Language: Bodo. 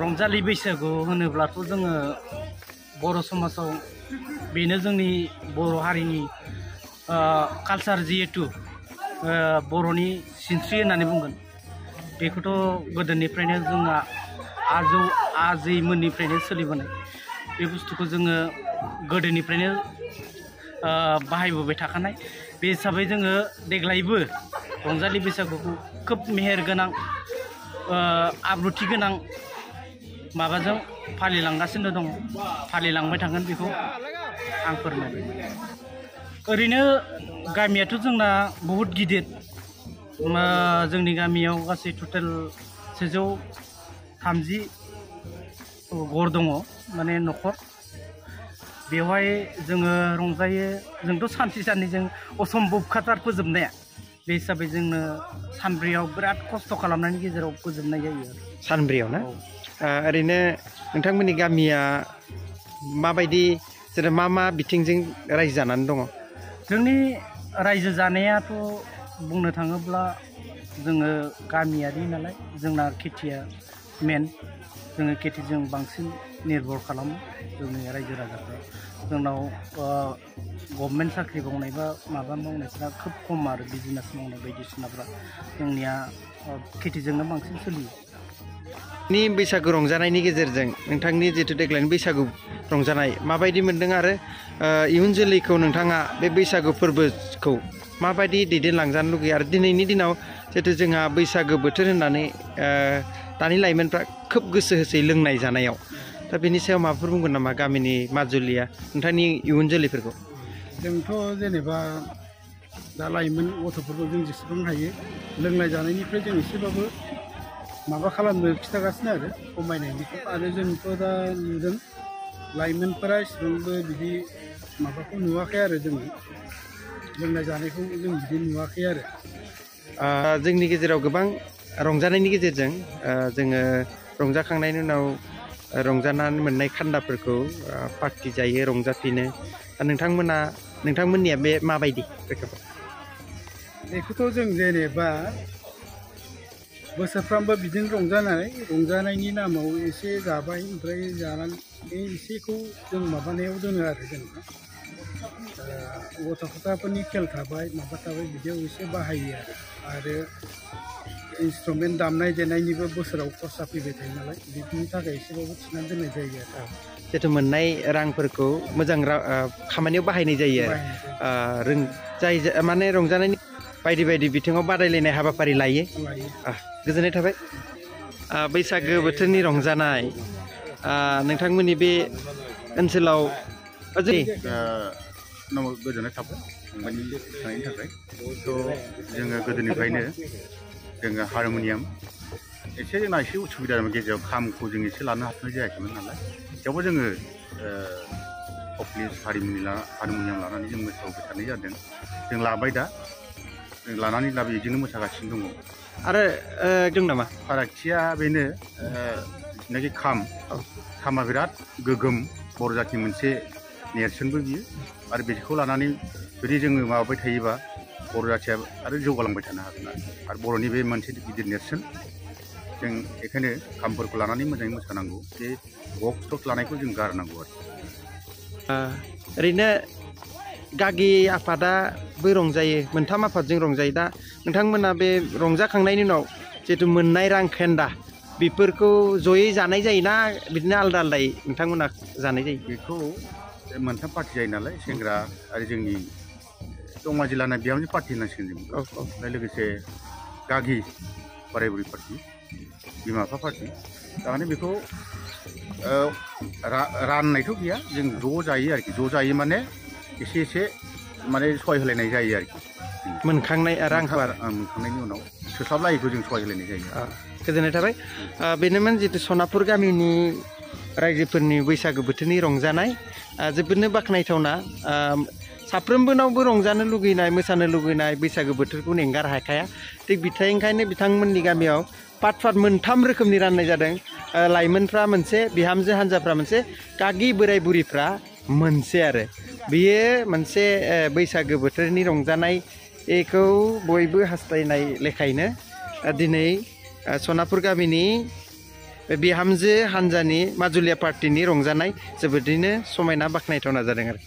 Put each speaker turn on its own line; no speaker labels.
रंजालि बैसागु होनोब्लाथ' जोङो बर' समाजाव बेनो जोंनि बर' हारिनि कालचार जिहेतु बर'नि सिनस्रि होननानै बुंगोन बेखौथ' गोदोनिफ्रायनो जोंहा आजैमोननिफ्रायनो सोलिबोनाय बे बुस्थुखौ जोङो गोदोनिफ्रायनो बाहायबोबाय थाखानाय बे हिसाबै जोङो देग्लायबो रंजालि बैसागुखौ खोब मेहेर गोनां आब्रुथि गोनां माबाजों फालिलांगासिनो दङ फालिलांबाय थागोन बेखौ आं फोरमायबाय। ओरैनो गामियाथ' जोंना बहुद गिदिर जोंनि गामियाव गासै टटेल 130 घर दङ माने न'खर बेवहाय जोङो रंजायो जोंथ' सानसे साननैजों असम्भब खाथार फोजोबनाया बे हिसाबै जोंनो सानब्रैयाव बिराद खस्थ' खालामनायनि गेजेराव फोजोबनाय जायो आरो
सानब्रैयाव ना ओरैनो नोंथांमोननि गामिया माबायदि जेनेबा मा बिथिंजों रायजो जानानै दङ?
जोंनि रायजो जानायाथ' बुंनो थाङोब्ला जोङो गामियारि नालाय जोंना खेथिया मेन जोङो खेथिजों बांसिन निर्भर खालामो जोंनि रायजो राजाफ्रा जोंनाव गभर्नमेन्ट साख्रि मावनाय बा माबा मावनायफ्रा खोब खम आरो बिजनेस मावनाय बायदिसिनाफ्रा जोंनिया खेथिजोंनो बांसिन सोलियो।
नि बैसागु रंजानायनि गेजेरजों नोंथांनि जितु देग्लायनि बैसागु रंजानाय माबायदि मोनदों आरो इयुन जोलैखौ नोंथाङा बे बैसागु फोरबोखौ माबायदि दैदेनलांजानो लुगैयो आरो दिनैनि दिनाव जितु जोंहा बैसागु बोथोर होननानै दानि लाइमोनफ्रा खोब गोसो होसै लोंनाय जानायाव दा बेनि सायाव माबाफोर बुंगोन नामा गामिनि माजुलिया नोंथांनि इयुन जोलैफोरखौ?
जोंथ' जेनेबा दा लाइमोन गथ'फोरखौ जों जेसेबां हायो लोंनाय जानायनिफ्राय जों एसेबाबो माबा खालामनो खिथागासिनो आरो खमायनायनिखौ आरो जोंथ' दा नुदों लाइमोनफोरा एसेबांबो बिदि माबाखौ नुवाखै आरो जोङो लोंनाय जानायखौ जों बिदि नुवाखै आरो
जोंनि गेजेराव गोबां रंजानायनि गेजेरजों जोङो रंजाखांनायनि उनाव रंजानानै मोननाय खान्दाफोरखौ पार्टि जायो रंजाफिनो नोंथांमोननिया बे माबायदि रोखोम?
बेखौथ' जों जेनेबा बोसोरफ्रामबो बिदिनो रंजानायनि नामाव एसे जाबाय ओमफ्राय जानानै बे एसेखौ जों माबानायाव दोनो आरो जेनेबा गथ' गथाफोरनि खेल थाबाय माबा थाबाय बिदियाव एसे बाहायो आरो इन्सट्रुमेन्ट दामनाय देनायनिबो बोसोराव खरसा फैबाय थायो नालाय बिदिनि थाखाय एसेबाबो थिनानै दोननाय जायो आरो
जितु मोननाय रांफोरखौ मोजां खामानियाव बाहायनाय जायो आरो जाय माने रंजानायनि बायदि बायदि बिथिङाव बादायलायनाय हाबाफारि लायो। गोजोननाय थाबाय। बैसागो बोथोरनि रंजानाय नोंथांमोननि बे ओनसोलाव
गोजोननाय थाबाय फंबायनि थानायनि थाखाय जोङो गोदोनिफ्रायनो जोङो हारम'नियाम एसे जोंना एसे उसुबिदा गेजेराव खामखौ जों एसे लानो हाथ'नाय जायाखैमोन नालाय थेवबो जोङो हारम'नियाम लानानै जों मोसाबाय थानाय जादों जों लाबाय दा जों लानानै बिदिनो मोसागासिनो दङ
आरो दं नामा
फारागथिया बेनो जिनाखि खामा बिराद गोगोम बर' जाथिनि मोनसे नेरसोनबो बियो आरो बेखौ लानानै जुदि जोङो माबाबाय थायोबा बर' जाथिया आरो जौगालांबाय थानो हागोन आरो बर'नि बे मोनसे गिदिर नेरसोन जों बेखायनो खामफोरखौ लानानै मोजाङै मोसानांगौ बे बक्स टक्स लानायखौ जों गारनांगौ आरो
ओरैनो गागि आफादाबो रंजायो मोनथाम आफादजों रंजायो दा नोंथांमोना बे रंजाखांनायनि उनाव जितु मोननाय रां खेन्दा बेफोरखौ जयै जानाय जायोना बिदिनो आलदा आलदायै नोंथांमोना जानाय जायो?
बेखौ मोनथाम पार्टि जायो नालाय सेंग्रा आरो जोंनि दमा जिल्लानि बिहामजो पार्टि होनांसिगोन जों ओमफ्राय लोगोसे गागि बोराय बुरि पार्टि बिमा बिफा पार्टि थारमाने बेखौ राननायथ' गैया जों ज' जायो आरोखि ज' जायो माने एसे माने सहाय होलायनाय जायो आरोखि
मोनखांनाय
मोनखांनायनि उनाव थोस्लाबलायैखौ जों सहाय होलायनाय जायो।
गोजोननाय थाबाय। बेनोमोन जितु सनापुर गामिनि रायजोफोरनि बैसागो बोथोरनि रंजानाय जोबोरनो बाख्नायथावना साफ्रोमबोनावबो रंजानो लुगैनाय मोसानो लुगैनाय बैसागो बोथोरखौ एंगार हाखाया थिग ओंखायनो बिथांमोननि गामियाव पार्ट मोनथाम रोखोमनि राननाय जादों लाइमोनफ्रा मोनसे बिहामजो हान्जाफ्रा मोनसे गागि बोराय बुरिफ्रा मोनसे आरो बेयो मोनसे बैसागो बोथोरनि रंजानायखौ बयबो हास्थायनाय लेखायनो दिनै सनापुर गामिनि बिहामजो हानजानि माजुलिया पार्टिनि रंजानाय जोबोदैनो समायना बाख्नायथावना जादों आरो